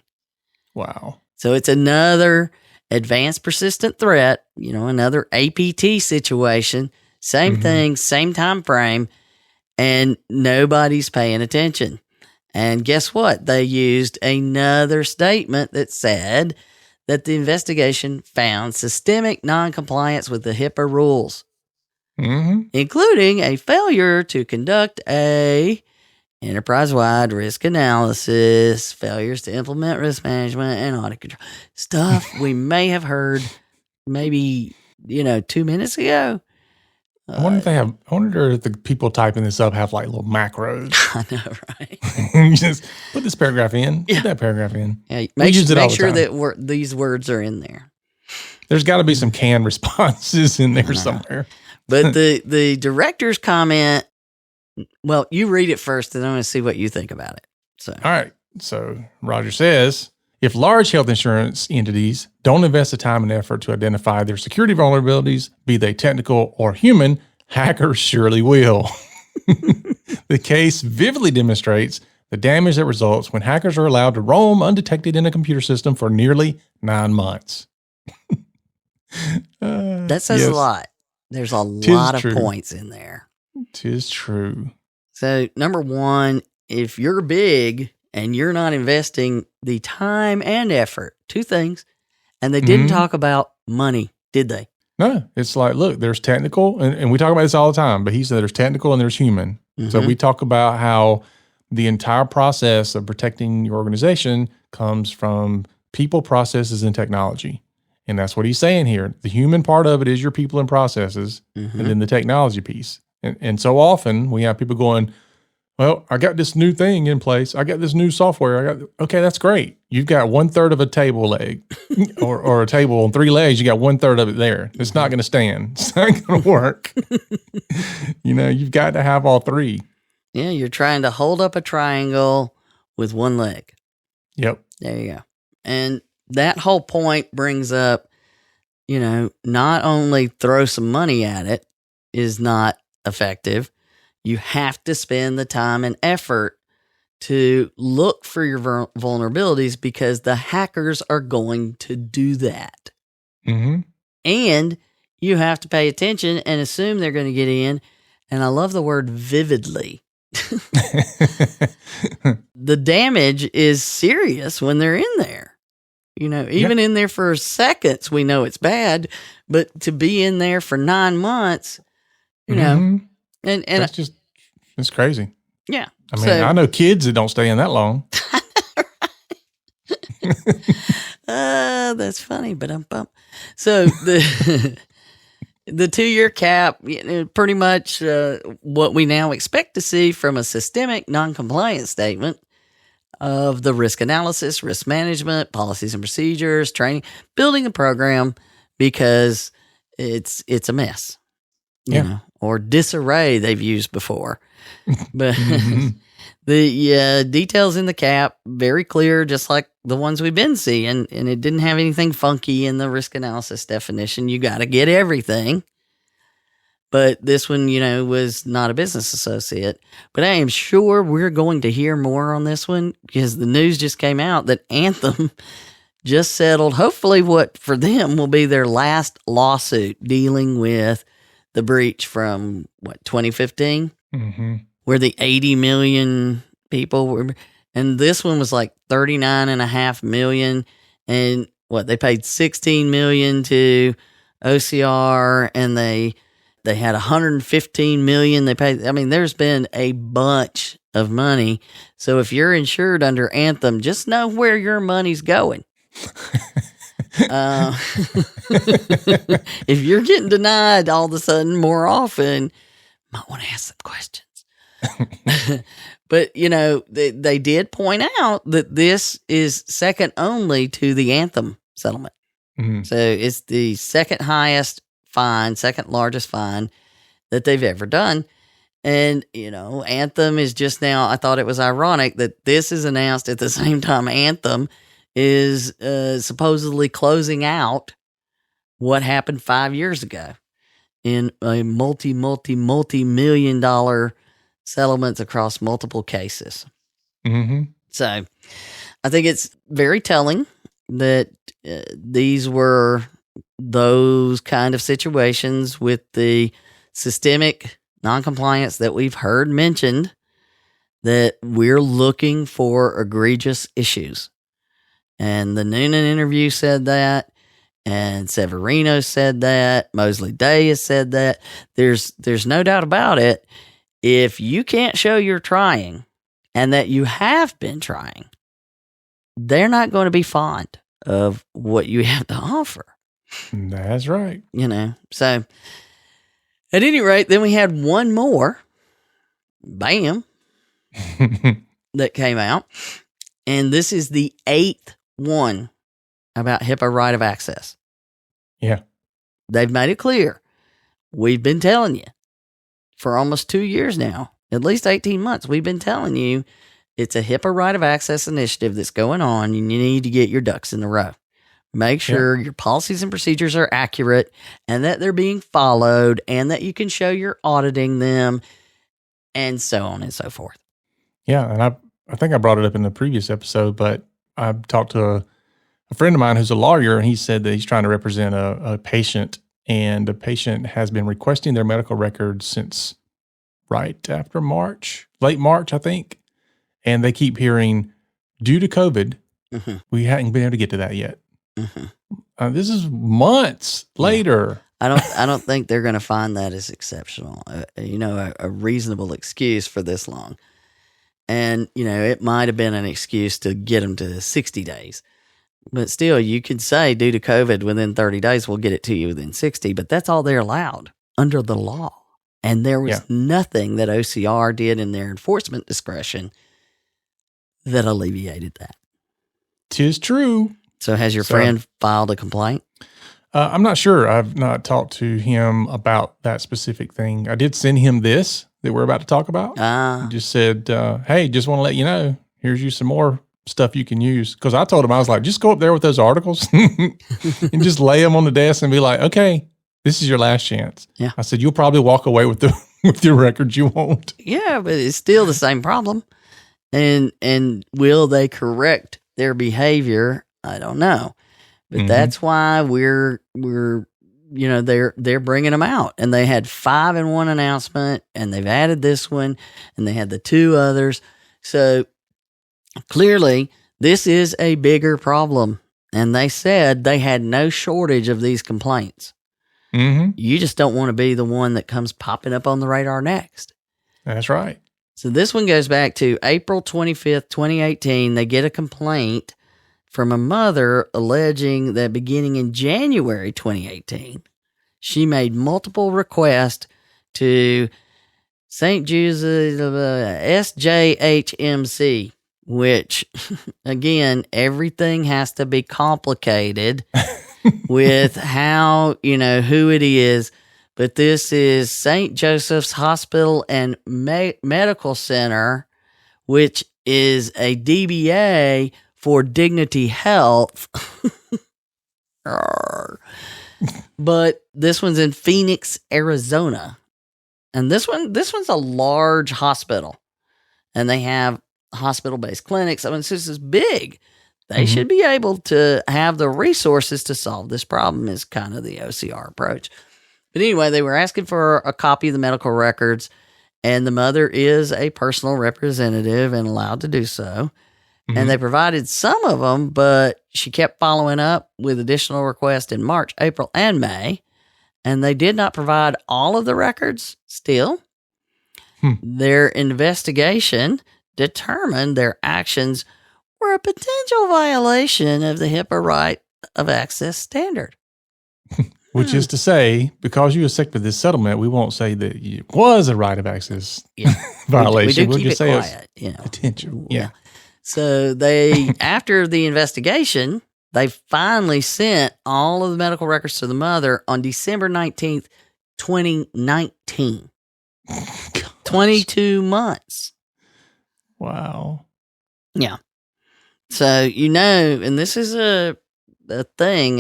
A: Wow.
B: So it's another advanced persistent threat, another APT situation. Same thing, same time frame, and nobody's paying attention. And guess what? They used another statement that said that the investigation found systemic noncompliance with the HIPAA rules, including a failure to conduct a enterprise-wide risk analysis, failures to implement risk management and audit control. Stuff we may have heard maybe, 2 minutes ago.
A: I wonder if the people typing this up have like little macros.
B: I know, right?
A: You just put this paragraph in, put that paragraph in.
B: Yeah, make sure that these words are in there.
A: There's got to be some canned responses in there somewhere.
B: But the director's comment, well, you read it first, and I'm going to see what you think about it. So,
A: all right. So Roger says, if large health insurance entities don't invest the time and effort to identify their security vulnerabilities, be they technical or human, hackers surely will. The case vividly demonstrates the damage that results when hackers are allowed to roam undetected in a computer system for nearly 9 months.
B: That says a lot. There's a lot of points in there.
A: 'Tis true.
B: So, number one, if you're big and you're not investing the time and effort, 2 things, and they didn't talk about money, did they?
A: No, it's like, look, there's technical, and we talk about this all the time, but he said there's technical and there's human. So we talk about how the entire process of protecting your organization comes from people, processes, and technology. And that's what he's saying here. The human part of it is your people and processes, and then the technology piece. And so often we have people going, well, I got this new thing in place. I got this new software. Okay, that's great. You've got 1/3 of a table leg or a table on 3 legs. You got 1/3 of it there. It's not going to stand. It's not going to work. You've got to have all 3.
B: Yeah, you're trying to hold up a triangle with 1 leg.
A: Yep.
B: There you go. And that whole point brings up, not only throw some money at it is not effective. You have to spend the time and effort to look for your vulnerabilities, because the hackers are going to do that. And you have to pay attention and assume they're going to get in. And I love the word vividly. The damage is serious when they're in there. Even in there for seconds, we know it's bad, but to be in there for 9 months, and
A: it's crazy.
B: Yeah.
A: I mean, I know kids that don't stay in that long.
B: That's funny, but I'm bummed. So The 2-year cap, pretty much what we now expect to see from a systemic non-compliance statement of the risk analysis, risk management, policies and procedures, training, building a program, because it's a mess, you know, or disarray they've used before. But the details in the cap, very clear, just like the ones we've been seeing, and it didn't have anything funky in the risk analysis definition. You got to get everything. But this one, was not a business associate. But I am sure we're going to hear more on this one, because the news just came out that Anthem just settled, hopefully what for them will be their last lawsuit dealing with the breach from, 2015?
A: Mm-hmm.
B: Where the 80 million people were, and this one was like 39.5 million, and they paid 16 million to OCR, and they had 115 million they paid. I mean, there's been a bunch of money. So if you're insured under Anthem, just know where your money's going. If you're getting denied all of a sudden more often, might want to ask some questions. But, they did point out that this is second only to the Anthem settlement.
A: Mm-hmm.
B: So it's the second largest fine that they've ever done. And, Anthem is just now, I thought it was ironic that this is announced at the same time Anthem is supposedly closing out what happened 5 years ago in a multi-million dollar settlements across multiple cases.
A: Mm-hmm.
B: So I think it's very telling that these were those kind of situations with the systemic noncompliance that we've heard mentioned, that we're looking for egregious issues. And the Noonan interview said that, and Severino said that, Mosley Day has said that. There's no doubt about it. If you can't show you're trying and that you have been trying, they're not going to be fond of what you have to offer.
A: That's right.
B: So at any rate, then we had one more, bam, that came out. And this is the 8th one about HIPAA right of access.
A: Yeah.
B: They've made it clear. We've been telling you for almost 2 years now, at least 18 months, we've been telling you it's a HIPAA right of access initiative that's going on, and you need to get your ducks in a row. Make sure your policies and procedures are accurate and that they're being followed and that you can show you're auditing them, and so on and so forth.
A: Yeah, and I think I brought it up in the previous episode, but I talked to a friend of mine who's a lawyer, and he said that he's trying to represent a patient, and the patient has been requesting their medical records since right after March, late March, I think. And they keep hearing, due to COVID, we hadn't been able to get to that yet. This is months later.
B: I don't think they're going to find that as exceptional. A reasonable excuse for this long. And, it might have been an excuse to get them to 60 days. But still, you could say due to COVID, within 30 days, we'll get it to you within 60. But that's all they're allowed under the law. And there was nothing that OCR did in their enforcement discretion that alleviated that.
A: 'Tis true.
B: So has your friend filed a complaint?
A: I'm not sure. I've not talked to him about that specific thing. I did send him this that we're about to talk about. He just said, hey, just want to let you know, here's you some more stuff you can use. Because I told him, I was like, just go up there with those articles and just lay them on the desk and be like, okay, this is your last chance.
B: Yeah.
A: I said, you'll probably walk away with your records you won't.
B: Yeah, but it's still the same problem. And will they correct their behavior? I don't know. But that's why we're they're bringing them out. And they had 5 in one announcement, and they've added this one, and they had the 2 others. So clearly this is a bigger problem. And they said they had no shortage of these complaints. You just don't want to be the one that comes popping up on the radar next.
A: That's right.
B: So this one goes back to April 25th, 2018. They get a complaint from a mother alleging that beginning in January 2018, she made multiple requests to St. Jude's SJHMC, which, again, everything has to be complicated with how, who it is. But this is St. Joseph's Hospital and Medical Center, which is a DBA for Dignity Health. But this one's in Phoenix, Arizona. And this one's a large hospital. And they have hospital-based clinics. I mean, this is big. They should be able to have the resources to solve this problem is kind of the OCR approach. But anyway, they were asking for a copy of the medical records, and the mother is a personal representative and allowed to do so. And they provided some of them, but she kept following up with additional requests in March, April, and May. And they did not provide all of the records still. Their investigation determined their actions were a potential violation of the Hipaa right of access standard.
A: Which is to say, because you accepted this settlement, we won't say that it was a right of access violation.
B: We do keep
A: just
B: it
A: say
B: quiet,
A: it's potential. Yeah.
B: So they, after the investigation, they finally sent all of the medical records to the mother on December 19th, 2019. 22 months.
A: Wow.
B: Yeah. So, and this is a thing.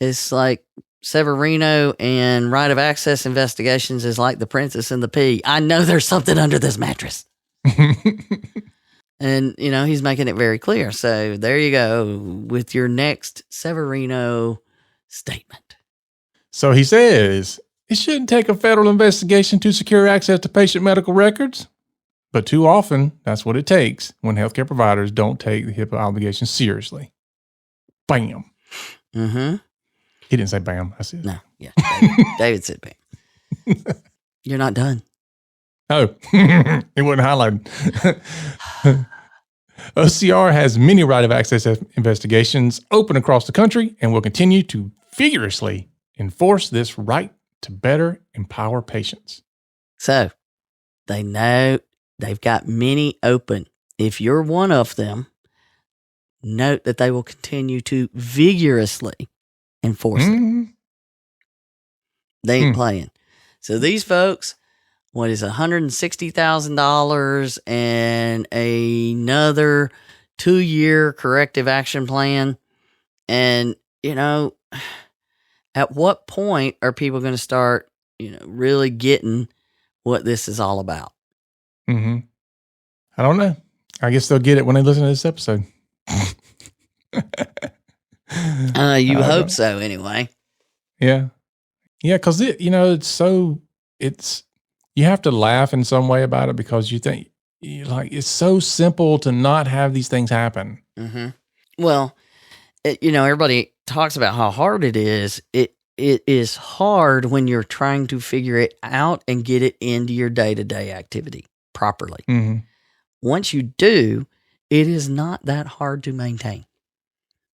B: It's like Severino and right of access investigations is like the Princess and the Pea. I know there's something under this mattress. And, he's making it very clear. So there you go with your next Severino statement.
A: So he says, it shouldn't take a federal investigation to secure access to patient medical records. But too often, that's what it takes when healthcare providers don't take the HIPAA obligation seriously. Bam.
B: Mm-hmm.
A: He didn't say bam. I said
B: no. Yeah. David said bam. You're not done.
A: Oh, it wasn't highlighted. OCR has many right of access investigations open across the country and will continue to vigorously enforce this right to better empower patients.
B: So they know they've got many open. If you're one of them, note that they will continue to vigorously enforce it. They ain't playing. So these folks, what is $160,000 and another 2-year corrective action plan? And, at what point are people going to start, really getting what this is all about?
A: I don't know. I guess they'll get it when they listen to this episode.
B: You hope so, anyway.
A: Yeah. Yeah, because, you have to laugh in some way about it because you think, it's so simple to not have these things happen.
B: Well, everybody talks about how hard it is. It is hard when you're trying to figure it out and get it into your day-to-day activity properly. Once you do, it is not that hard to maintain.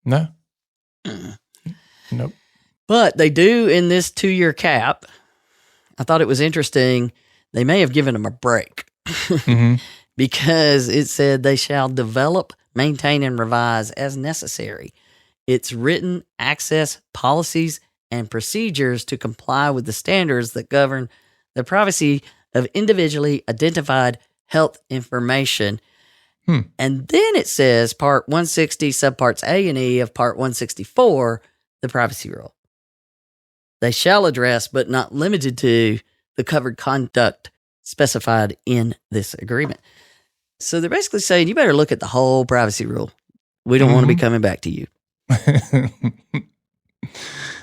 A: No. Nope.
B: But they do in this 2-year cap. I thought it was interesting. They may have given them a break because it said they shall develop, maintain, and revise as necessary its written access policies and procedures to comply with the standards that govern the privacy of individually identified health information. And then it says Part 160, subparts A and E of Part 164, the privacy rule. They shall address, but not limited to, the covered conduct specified in this agreement. So they're basically saying, you better look at the whole privacy rule. We don't want to be coming back to you.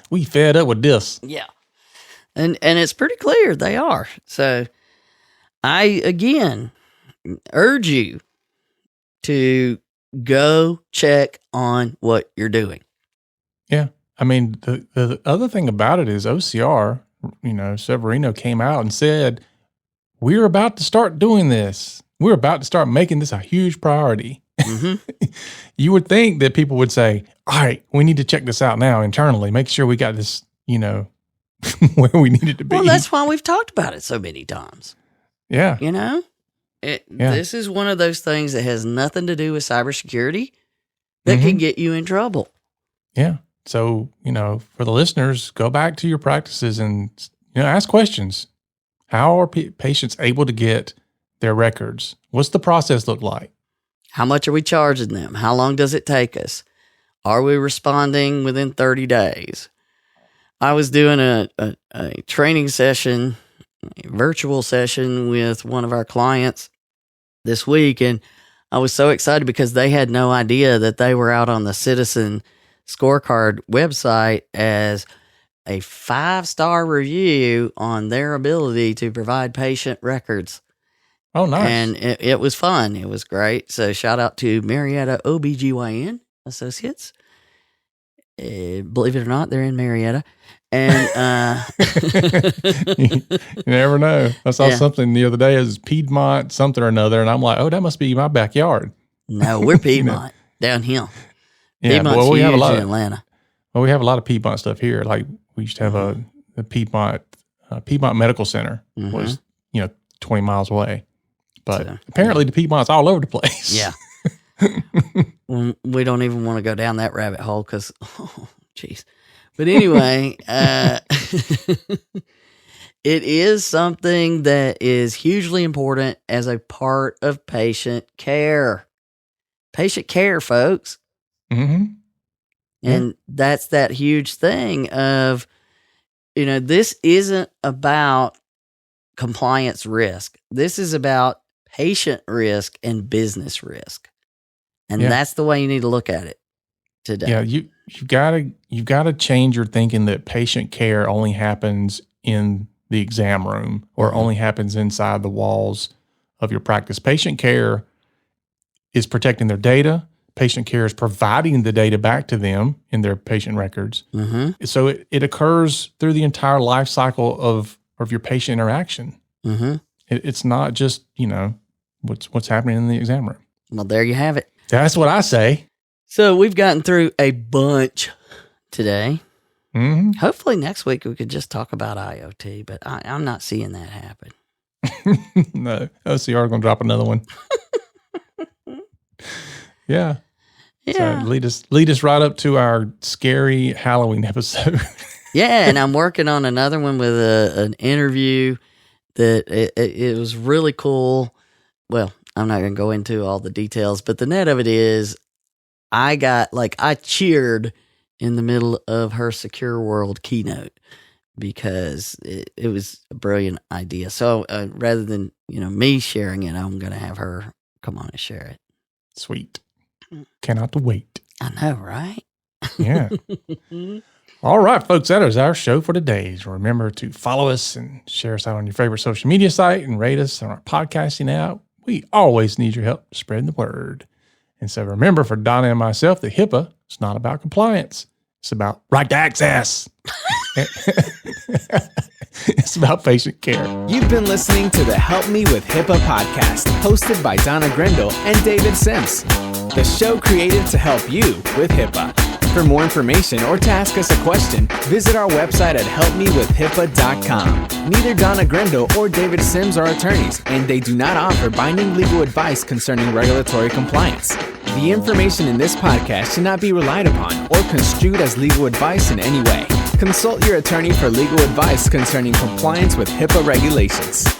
A: We fed up with this.
B: Yeah. And it's pretty clear they are. So I, again, urge you to go check on what you're doing.
A: Yeah. I mean, the other thing about it is OCR, Severino came out and said, we're about to start doing this. We're about to start making this a huge priority. You would think that people would say, all right, we need to check this out now internally, make sure we got this, where we need it to be.
B: Well, that's why we've talked about it so many times.
A: Yeah.
B: This is one of those things that has nothing to do with cybersecurity that can get you in trouble.
A: Yeah. So, for the listeners, go back to your practices and, ask questions. How are patients able to get their records? What's the process look like?
B: How much are we charging them? How long does it take us? Are we responding within 30 days? I was doing a training session, a virtual session with one of our clients this week, and I was so excited because they had no idea that they were out on the Citizen Scorecard website as a 5-star review on their ability to provide patient records.
A: Oh, nice.
B: And it was fun. It was great. So shout out to Marietta OBGYN Associates. Believe it or not, they're in Marietta. And
A: you never know. I saw something the other day as Piedmont something or another, and I'm like, oh, that must be my backyard.
B: No, we're Piedmont downhill.
A: Yeah,
B: Piedmont's
A: we have a
B: huge
A: lot
B: in Atlanta.
A: Well, we have a lot of Piedmont stuff here. Like we used to have the Piedmont Medical Center was 20 miles away, but apparently the Piedmont's all over the place.
B: Yeah. We don't even want to go down that rabbit hole because, geez. But anyway, it is something that is hugely important as a part of patient care. Patient care, folks.
A: Mm-hmm.
B: And that's that huge thing of, this isn't about compliance risk. This is about patient risk and business risk. And that's the way you need to look at it today.
A: Yeah, you've got to change your thinking that patient care only happens in the exam room or only happens inside the walls of your practice. Patient care is protecting their data. Patient care is providing the data back to them in their patient records. Mm-hmm. So it occurs through the entire life cycle of your patient interaction. Mm-hmm. It's not just, what's happening in the exam room.
B: Well, there you have it.
A: That's what I say.
B: So we've gotten through a bunch today.
A: Mm-hmm.
B: Hopefully next week we could just talk about IoT, but I'm not seeing that happen.
A: No, OCR is going to drop another one. Yeah. So lead us right up to our scary Halloween episode.
B: Yeah, and I'm working on another one with an interview that it was really cool. Well, I'm not going to go into all the details, but the net of it is I cheered in the middle of her Secure World keynote because it was a brilliant idea. So rather than, me sharing it, I'm going to have her come on and share it.
A: Sweet. Cannot wait.
B: I know, right?
A: Yeah. All right, folks, that is our show for today. So remember to follow us and share us out on your favorite social media site and rate us on our podcasting app. We always need your help spreading the word. And so remember, for Donna and myself, that HIPAA is not about compliance. It's about right to access. It's about patient care.
C: You've been listening to the Help Me with HIPAA podcast, hosted by Donna Grindle and David Sims. The show created to help you with HIPAA. For more information or to ask us a question, visit our website at helpmewithhipaa.com. Neither Donna Grindle or David Sims are attorneys, and they do not offer binding legal advice concerning regulatory compliance. The information in this podcast should not be relied upon or construed as legal advice in any way. Consult your attorney for legal advice concerning compliance with HIPAA regulations.